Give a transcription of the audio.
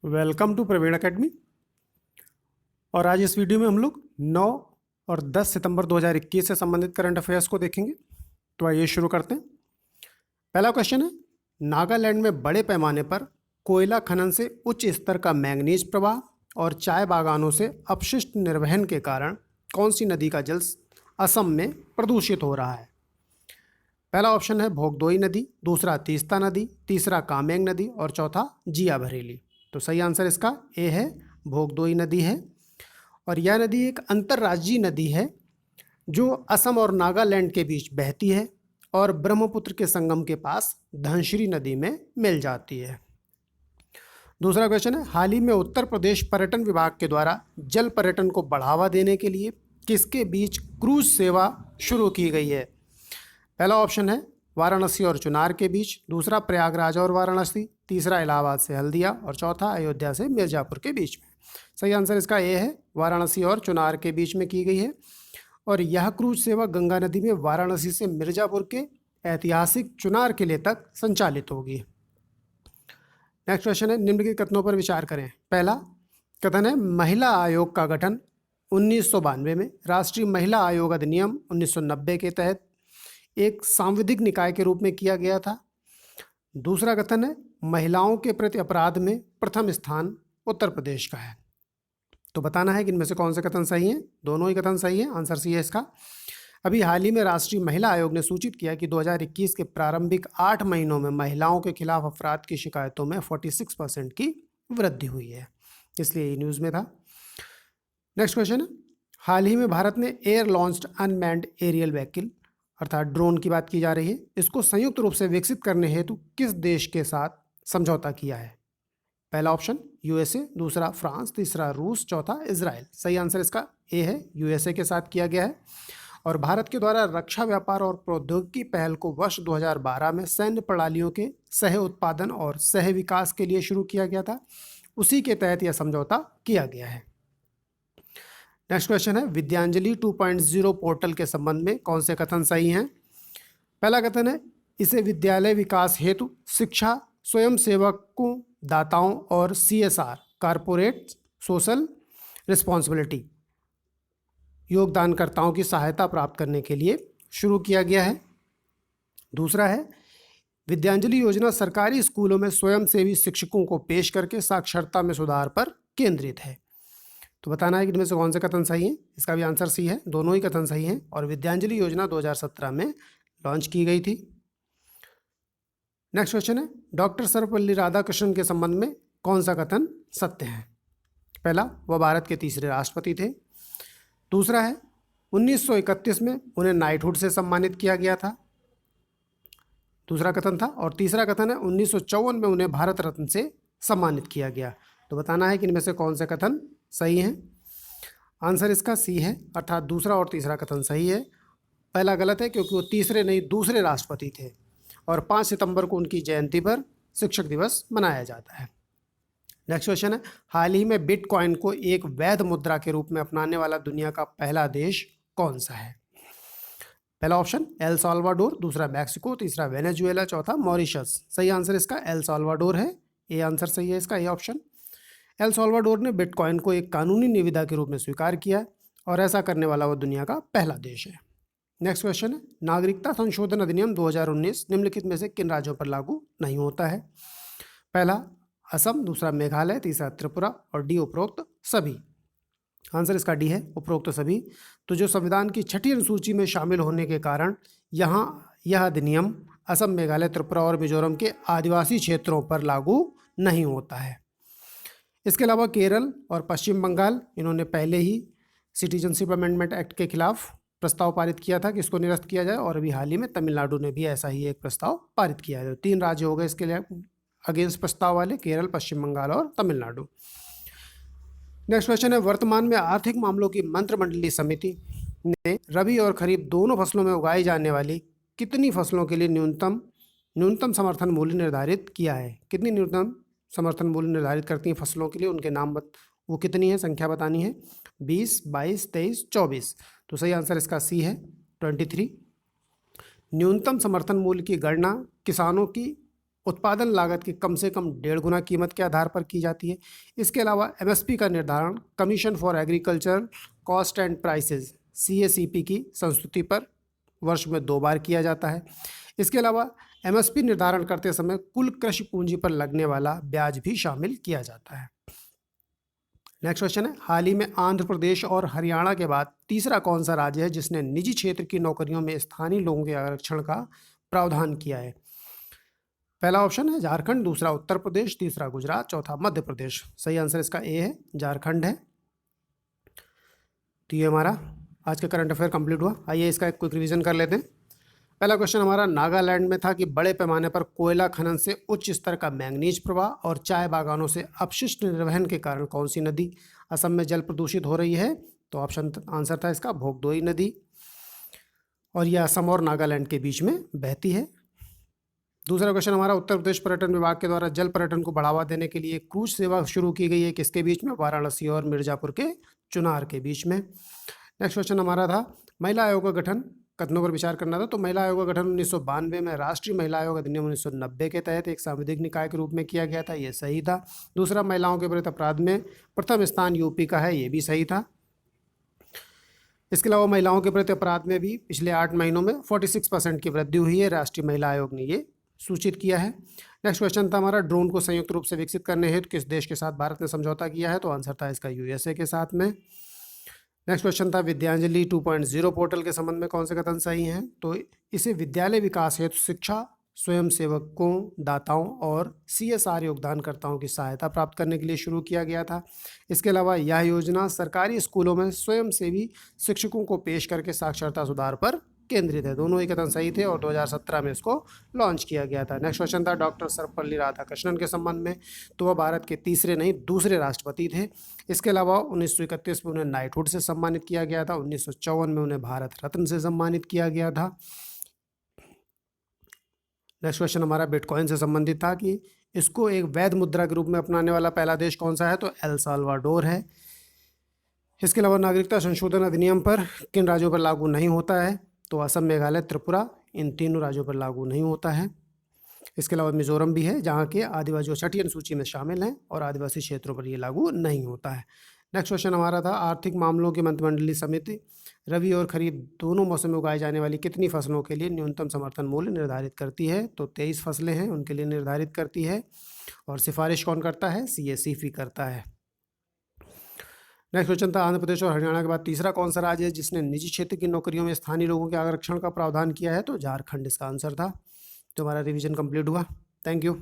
Welcome to Praveen academy. और आज इस वीडियो में हम लोग 9 और 10 सितंबर 2021 से संबंधित करंट अफेयर्स को देखेंगे। तो आइए शुरू करते हैं। पहला क्वेश्चन है, नागालैंड में बड़े पैमाने पर कोयला खनन से उच्च स्तर का मैंगनीज प्रवाह और चाय बागानों से अपशिष्ट निर्वहन के कारण कौन सी नदी का जल असम में प्रदूषित हो रहा है? पहला ऑप्शन है भोगदोई नदी, दूसरा तीस्ता नदी, तीसरा कामेंग नदी और चौथा जिया बरेली। तो सही आंसर इसका ए है, भोगदोई नदी है। और यह नदी एक अंतर्राज्यीय नदी है जो असम और नागालैंड के बीच बहती है और ब्रह्मपुत्र के संगम के पास धनश्री नदी में मिल जाती है। दूसरा क्वेश्चन है, हाल ही में उत्तर प्रदेश पर्यटन विभाग के द्वारा जल पर्यटन को बढ़ावा देने के लिए किसके बीच क्रूज सेवा शुरू की गई है? पहला ऑप्शन है वाराणसी और चुनार के बीच, दूसरा प्रयागराज और वाराणसी, तीसरा इलाहाबाद से हल्दिया और चौथा अयोध्या से मिर्जापुर के बीच में। सही आंसर इसका ए है, वाराणसी और चुनार के बीच में की गई है। और यह क्रूज सेवा गंगा नदी में वाराणसी से मिर्जापुर के ऐतिहासिक चुनार किले तक संचालित होगी। नेक्स्ट क्वेश्चन है, निम्नलिखित कथनों पर विचार करें। पहला कथन है, महिला आयोग का गठन 1992 में राष्ट्रीय महिला आयोग अधिनियम 1990 के तहत एक सांविधिक निकाय के रूप में किया गया था। दूसरा कथन है, महिलाओं के प्रति अपराध में प्रथम स्थान उत्तर प्रदेश का है। तो बताना है कि इनमें से कौन से कथन सही हैं। दोनों ही कथन सही हैं, आंसर सी है इसका। अभी हाल ही में राष्ट्रीय महिला आयोग ने सूचित किया कि 2021 के प्रारंभिक 8 महीनों में महिलाओं के खिलाफ अपराध की शिकायतों में 46% की वृद्धि हुई है, इसलिए ये न्यूज़ में था। नेक्स्ट क्वेश्चन है, हाल ही में भारत ने air launched unmanned aerial vehicle अर्थात ड्रोन की बात की जा रही है, इसको संयुक्त रूप से विकसित करने हेतु किस देश के साथ समझौता किया है? पहला ऑप्शन यूएसए, दूसरा फ्रांस, तीसरा रूस, चौथा इजराइल। सही आंसर इसका ए है, यूएसए के साथ किया गया है। और भारत के द्वारा रक्षा व्यापार और प्रौद्योगिकी पहल को वर्ष 2012 में सैन्य प्रणालियों के सह उत्पादन और सह विकास के लिए शुरू किया गया था, उसी के तहत यह समझौता किया गया है। नेक्स्ट क्वेश्चन है, विद्यांजलि 2.0 पोर्टल के संबंध में कौन से कथन सही हैं? पहला कथन है, इसे विद्यालय विकास हेतु शिक्षा, स्वयं सेवकों, दाताओं और सीएसआर कारपोरेट सोशल रिस्पॉन्सिबिलिटी योगदानकर्ताओं की सहायता प्राप्त करने के लिए शुरू किया गया है। दूसरा है, विद्यांजलि योजना सरकारी स्कूलों में स्वयंसेवी शिक्षकों को पेश करके साक्षरता में सुधार पर केंद्रित है। तो बताना है कि इनमें से कौन से कथन सही हैं। इसका भी आंसर सी है, दोनों ही कथन सही हैं। और विद्यांजलि योजना 2017 में लॉन्च की गई थी। नेक्स्ट क्वेश्चन है, डॉक्टर सर्वपल्ली राधाकृष्णन के संबंध में कौन सा कथन सत्य है? पहला, वह भारत के तीसरे राष्ट्रपति थे। दूसरा है, 1931 में उन्हें नाइटहुड से सम्मानित किया गया था, दूसरा कथन था। और तीसरा कथन है, 1954 में उन्हें भारत रत्न से सम्मानित किया गया। तो बताना है कि इनमें से कौन से कथन सही हैं। आंसर इसका सी है, अर्थात दूसरा और तीसरा कथन सही है। पहला गलत है क्योंकि वो तीसरे नहीं दूसरे राष्ट्रपति थे और 5 सितंबर को उनकी जयंती पर शिक्षक दिवस मनाया जाता है। नेक्स्ट क्वेश्चन है, हाल ही में बिटकॉइन को एक वैध मुद्रा के रूप में अपनाने वाला दुनिया का पहला देश कौन सा है? पहला ऑप्शन एल साल्वाडोर, दूसरा मैक्सिको, तीसरा वेनेजुएला, चौथा मॉरिशस। सही आंसर इसका एल साल्वाडोर है, ये आंसर सही है इसका, ये ऑप्शन। एल साल्वाडोर ने बिटकॉइन को एक कानूनी निविदा के रूप में स्वीकार किया और ऐसा करने वाला वो दुनिया का पहला देश है। नेक्स्ट क्वेश्चन है, नागरिकता संशोधन अधिनियम 2019 निम्नलिखित में से किन राज्यों पर लागू नहीं होता है? पहला असम, दूसरा मेघालय, तीसरा त्रिपुरा और डी उपरोक्त सभी। आंसर इसका डी है, उपरोक्त सभी। तो जो संविधान की 6ठी अनुसूची में शामिल होने के कारण यहाँ यह अधिनियम असम, मेघालय, त्रिपुरा और मिजोरम के आदिवासी क्षेत्रों पर लागू नहीं होता है। इसके अलावा केरल और पश्चिम बंगाल, इन्होंने पहले ही सिटीजनशिप अमेंडमेंट एक्ट के खिलाफ प्रस्ताव पारित किया था कि इसको निरस्त किया जाए। और अभी हाल ही में तमिलनाडु ने भी ऐसा ही एक प्रस्ताव पारित किया है। 3 राज्य हो गए इसके लिए अगेंस्ट प्रस्ताव वाले, केरल, पश्चिम बंगाल और तमिलनाडु। नेक्स्ट क्वेश्चन है, वर्तमान में आर्थिक मामलों की मंत्रिमंडलीय समिति ने रबी और खरीफ दोनों फसलों में उगाई जाने वाली कितनी फसलों के लिए न्यूनतम समर्थन मूल्य निर्धारित किया है? कितनी न्यूनतम समर्थन मूल्य निर्धारित करती हैं फसलों के लिए, उनके नाम वो कितनी है, संख्या बतानी है। 20, 22, 23, 24। तो सही आंसर इसका सी है, 23। न्यूनतम समर्थन मूल्य की गणना किसानों की उत्पादन लागत की कम से कम 1.5 गुना कीमत के आधार पर की जाती है। इसके अलावा एमएसपी का निर्धारण commission for agriculture cost and prices CACP की संस्तुति पर वर्ष में 2 बार किया जाता है। इसके अलावा एमएसपी निर्धारण करते समय कुल कृषि पूंजी पर लगने वाला ब्याज भी शामिल किया जाता है। नेक्स्ट क्वेश्चन है, हाल ही में आंध्र प्रदेश और हरियाणा के बाद तीसरा कौन सा राज्य है जिसने निजी क्षेत्र की नौकरियों में स्थानीय लोगों के आरक्षण का प्रावधान किया है? पहला ऑप्शन है झारखंड, दूसरा उत्तर प्रदेश, तीसरा गुजरात, चौथा मध्य प्रदेश। सही आंसर इसका ए है, झारखंड है। तो ये हमारा आज का करंट अफेयर कंप्लीट हुआ। आइए इसका एक क्विक रिवीजन कर लेते हैं। पहला क्वेश्चन हमारा नागालैंड में था कि बड़े पैमाने पर कोयला खनन से उच्च स्तर का मैंगनीज प्रवाह और चाय बागानों से अपशिष्ट निर्वहन के कारण कौन सी नदी असम में जल प्रदूषित हो रही है? तो ऑप्शन आंसर था इसका भोगदोई नदी, और यह असम और नागालैंड के बीच में बहती है। दूसरा क्वेश्चन हमारा, उत्तर प्रदेश पर्यटन विभाग के द्वारा जल पर्यटन को बढ़ावा देने के लिए क्रूज सेवा शुरू की गई है, किसके बीच में? वाराणसी और मिर्जापुर के चुनार के बीच में। नेक्स्ट क्वेश्चन हमारा था महिला आयोग का गठन कथनों पर विचार करना था। तो महिला आयोग का गठन 1992 में राष्ट्रीय महिला आयोग अधिनियम 1990 के तहत एक सांविधिक निकाय के रूप में किया गया था, ये सही था। दूसरा, महिलाओं के विरुद्ध अपराध में प्रथम स्थान यूपी का है, ये भी सही था। इसके अलावा महिलाओं के प्रति अपराध में भी पिछले 8 महीनों में 46% की वृद्धि हुई है, राष्ट्रीय महिला आयोग ने ये सूचित किया है। नेक्स्ट क्वेश्चन था हमारा, ड्रोन को संयुक्त रूप से विकसित करने हेतु किस देश के साथ भारत ने समझौता किया है? तो आंसर था इसका यूएसए के साथ में। नेक्स्ट क्वेश्चन था विद्यांजलि 2.0 पोर्टल के संबंध में कौन से कथन सही हैं? तो इसे विद्यालय विकास हेतु शिक्षा स्वयंसेवकों, दाताओं और सीएसआर योगदानकर्ताओं की सहायता प्राप्त करने के लिए शुरू किया गया था। इसके अलावा यह योजना सरकारी स्कूलों में स्वयंसेवी शिक्षकों को पेश करके साक्षरता सुधार पर केंद्रित है। दोनों ही कथन सही थे और 2017 में इसको लॉन्च किया गया था। नेक्स्ट क्वेश्चन था डॉक्टर सर्वपल्ली राधाकृष्णन के संबंध में। तो वह भारत के तीसरे नहीं दूसरे राष्ट्रपति थे। इसके अलावा 1931 में उन्हें नाइटहुड से सम्मानित किया गया था। 1954 में उन्हें भारत रत्न से सम्मानित किया गया था। नेक्स्ट क्वेश्चन हमारा बिटकॉइन से संबंधित था कि इसको एक वैध मुद्रा के रूप में अपनाने वाला पहला देश कौन सा है? तो एल साल्वाडोर है। इसके अलावा नागरिकता संशोधन अधिनियम पर किन राज्यों पर लागू नहीं होता है? तो असम, मेघालय, त्रिपुरा, इन तीनों राज्यों पर लागू नहीं होता है। इसके अलावा मिजोरम भी है जहाँ के आदिवासी 6ठी अनुसूची में शामिल हैं और आदिवासी क्षेत्रों पर ये लागू नहीं होता है। नेक्स्ट क्वेश्चन हमारा था आर्थिक मामलों की मंत्रिमंडलीय समिति रबी और खरीफ दोनों मौसम में उगाई जाने वाली कितनी फसलों के लिए न्यूनतम समर्थन मूल्य निर्धारित करती है? तो 23 फसलें हैं उनके लिए निर्धारित करती है। और सिफारिश कौन करता है? सीएसीपी करता है। नेक्स्ट क्वेश्चन था आंध्र प्रदेश और हरियाणा के बाद तीसरा कौन सा राज्य है जिसने निजी क्षेत्र की नौकरियों में स्थानीय लोगों के आरक्षण का प्रावधान किया है? तो झारखंड इसका आंसर था। तो हमारा रिवीजन कंप्लीट हुआ। Thank you.